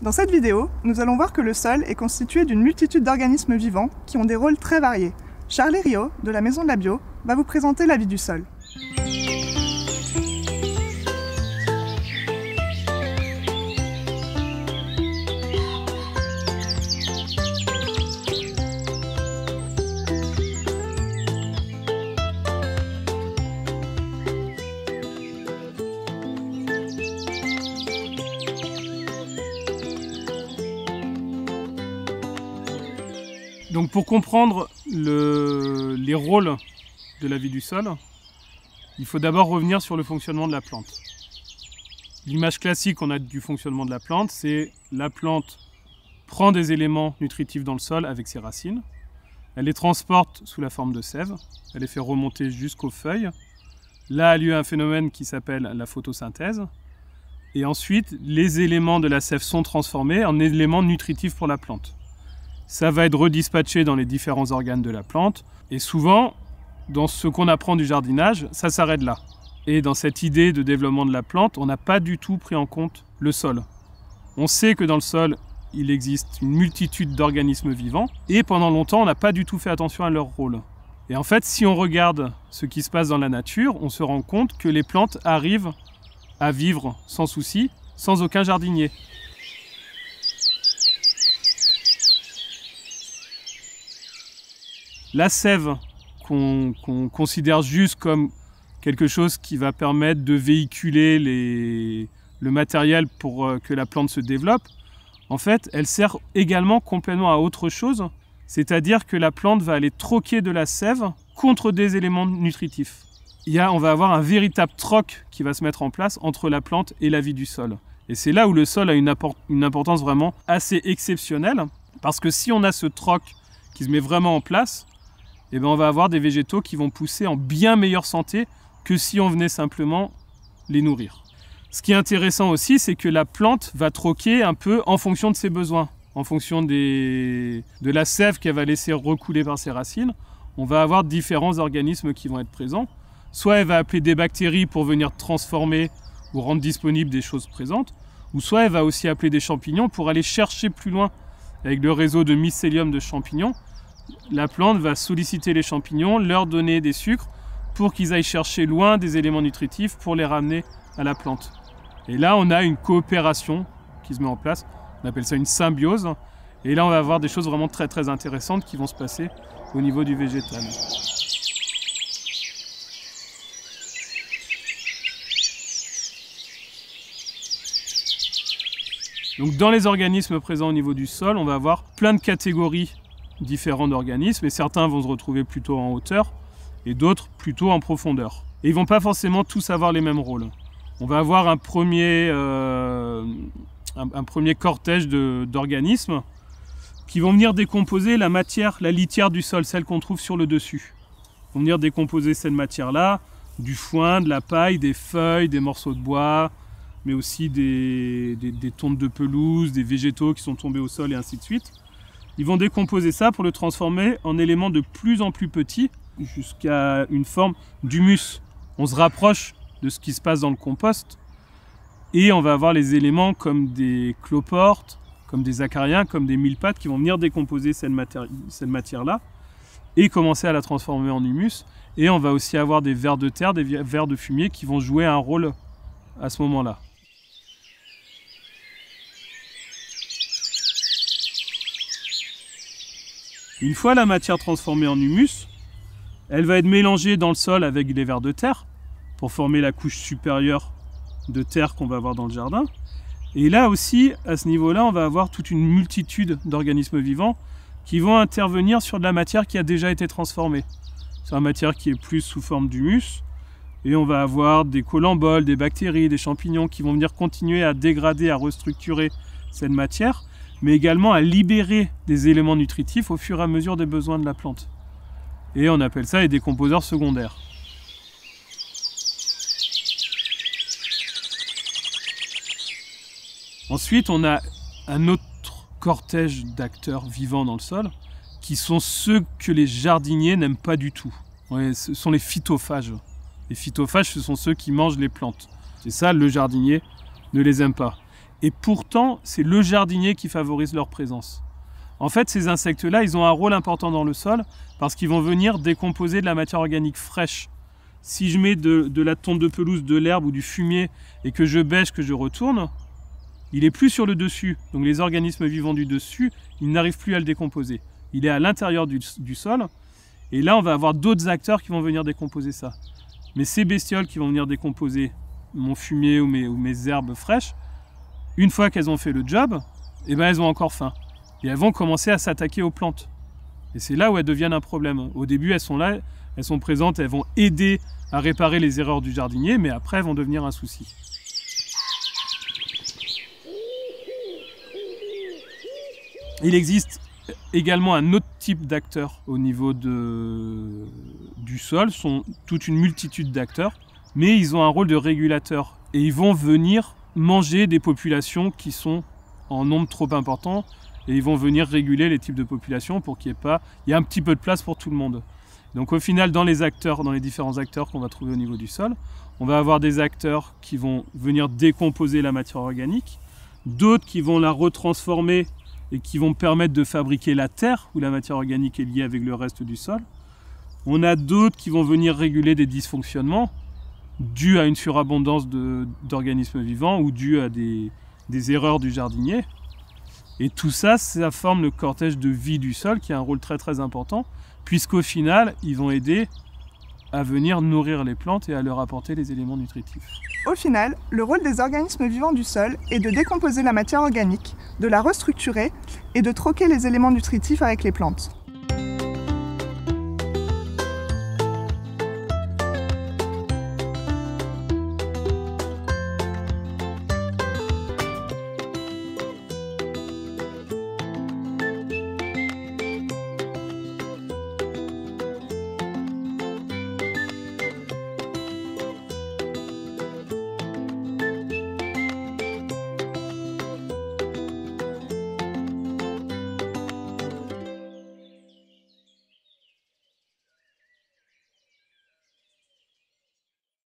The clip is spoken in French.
Dans cette vidéo, nous allons voir que le sol est constitué d'une multitude d'organismes vivants qui ont des rôles très variés. Charlie Rio, de la Maison de la Bio, va vous présenter la vie du sol. Donc pour comprendre les rôles de la vie du sol, il faut d'abord revenir sur le fonctionnement de la plante. L'image classique qu'on a du fonctionnement de la plante, c'est la plante prend des éléments nutritifs dans le sol avec ses racines, elle les transporte sous la forme de sève, elle les fait remonter jusqu'aux feuilles. Là a lieu un phénomène qui s'appelle la photosynthèse. Et ensuite, les éléments de la sève sont transformés en éléments nutritifs pour la plante. Ça va être redispatché dans les différents organes de la plante. Et souvent, dans ce qu'on apprend du jardinage, ça s'arrête là. Et dans cette idée de développement de la plante, on n'a pas du tout pris en compte le sol. On sait que dans le sol, il existe une multitude d'organismes vivants. Et pendant longtemps, on n'a pas du tout fait attention à leur rôle. Et en fait, si on regarde ce qui se passe dans la nature, on se rend compte que les plantes arrivent à vivre sans souci, sans aucun jardinier. La sève, qu'on considère juste comme quelque chose qui va permettre de véhiculer le matériel pour que la plante se développe, en fait, elle sert également complètement à autre chose, c'est-à-dire que la plante va aller troquer de la sève contre des éléments nutritifs. On va avoir un véritable troc qui va se mettre en place entre la plante et la vie du sol. Et c'est là où le sol a une importance vraiment assez exceptionnelle, parce que si on a ce troc qui se met vraiment en place, eh bien on va avoir des végétaux qui vont pousser en bien meilleure santé que si on venait simplement les nourrir. Ce qui est intéressant aussi, c'est que la plante va troquer un peu en fonction de ses besoins, en fonction de la sève qu'elle va laisser recouler par ses racines. On va avoir différents organismes qui vont être présents. Soit elle va appeler des bactéries pour venir transformer ou rendre disponibles des choses présentes, ou soit elle va aussi appeler des champignons pour aller chercher plus loin. Avec le réseau de mycélium de champignons, la plante va solliciter les champignons, leur donner des sucres pour qu'ils aillent chercher loin des éléments nutritifs pour les ramener à la plante. Et là, on a une coopération qui se met en place. On appelle ça une symbiose. Et là, on va avoir des choses vraiment très très intéressantes qui vont se passer au niveau du végétal. Donc dans les organismes présents au niveau du sol, on va avoir plein de catégories différentes d'organismes et certains vont se retrouver plutôt en hauteur et d'autres plutôt en profondeur. Et ils ne vont pas forcément tous avoir les mêmes rôles. On va avoir un premier cortège d'organismes qui vont venir décomposer la matière, la litière du sol, celle qu'on trouve sur le dessus. Ils vont venir décomposer cette matière-là, du foin, de la paille, des feuilles, des morceaux de bois, mais aussi des tontes de pelouse, des végétaux qui sont tombés au sol et ainsi de suite. Ils vont décomposer ça pour le transformer en éléments de plus en plus petits jusqu'à une forme d'humus. On se rapproche de ce qui se passe dans le compost et on va avoir les éléments comme des cloportes, comme des acariens, comme des mille-pattes qui vont venir décomposer cette matière-là et commencer à la transformer en humus. Et on va aussi avoir des vers de terre, des vers de fumier qui vont jouer un rôle à ce moment-là. Une fois la matière transformée en humus, elle va être mélangée dans le sol avec les vers de terre pour former la couche supérieure de terre qu'on va avoir dans le jardin. Et là aussi, à ce niveau-là, on va avoir toute une multitude d'organismes vivants qui vont intervenir sur de la matière qui a déjà été transformée. C'est une matière qui est plus sous forme d'humus. Et on va avoir des colamboles, des bactéries, des champignons qui vont venir continuer à dégrader, à restructurer cette matière, mais également à libérer des éléments nutritifs au fur et à mesure des besoins de la plante. Et on appelle ça les décomposeurs secondaires. Ensuite, on a un autre cortège d'acteurs vivants dans le sol, qui sont ceux que les jardiniers n'aiment pas du tout. Ouais, ce sont les phytophages. Les phytophages, ce sont ceux qui mangent les plantes. C'est ça, le jardinier ne les aime pas. Et pourtant, c'est le jardinier qui favorise leur présence. En fait, ces insectes-là, ils ont un rôle important dans le sol parce qu'ils vont venir décomposer de la matière organique fraîche. Si je mets de la tonte de pelouse, de l'herbe ou du fumier et que je bêche, que je retourne, il est plus sur le dessus. Donc les organismes vivants du dessus, ils n'arrivent plus à le décomposer. Il est à l'intérieur du sol. Et là, on va avoir d'autres acteurs qui vont venir décomposer ça. Mais ces bestioles qui vont venir décomposer mon fumier ou mes herbes fraîches, une fois qu'elles ont fait le job, eh ben, elles ont encore faim. Et elles vont commencer à s'attaquer aux plantes. Et c'est là où elles deviennent un problème. Au début, elles sont là, elles sont présentes, elles vont aider à réparer les erreurs du jardinier, mais après, elles vont devenir un souci. Il existe également un autre type d'acteurs au niveau du sol. Ce sont toute une multitude d'acteurs, mais ils ont un rôle de régulateur. Et ils vont venir manger des populations qui sont en nombre trop important, et ils vont venir réguler les types de populations pour qu'il y ait un petit peu de place pour tout le monde. Donc au final, dans les différents acteurs qu'on va trouver au niveau du sol, on va avoir des acteurs qui vont venir décomposer la matière organique, d'autres qui vont la retransformer et qui vont permettre de fabriquer la terre, où la matière organique est liée avec le reste du sol. On a d'autres qui vont venir réguler des dysfonctionnements dus à une surabondance d'organismes vivants ou dus à des erreurs du jardinier. Et tout ça, ça forme le cortège de vie du sol qui a un rôle très très important, puisqu'au final, ils vont aider à venir nourrir les plantes et à leur apporter les éléments nutritifs. Au final, le rôle des organismes vivants du sol est de décomposer la matière organique, de la restructurer et de troquer les éléments nutritifs avec les plantes.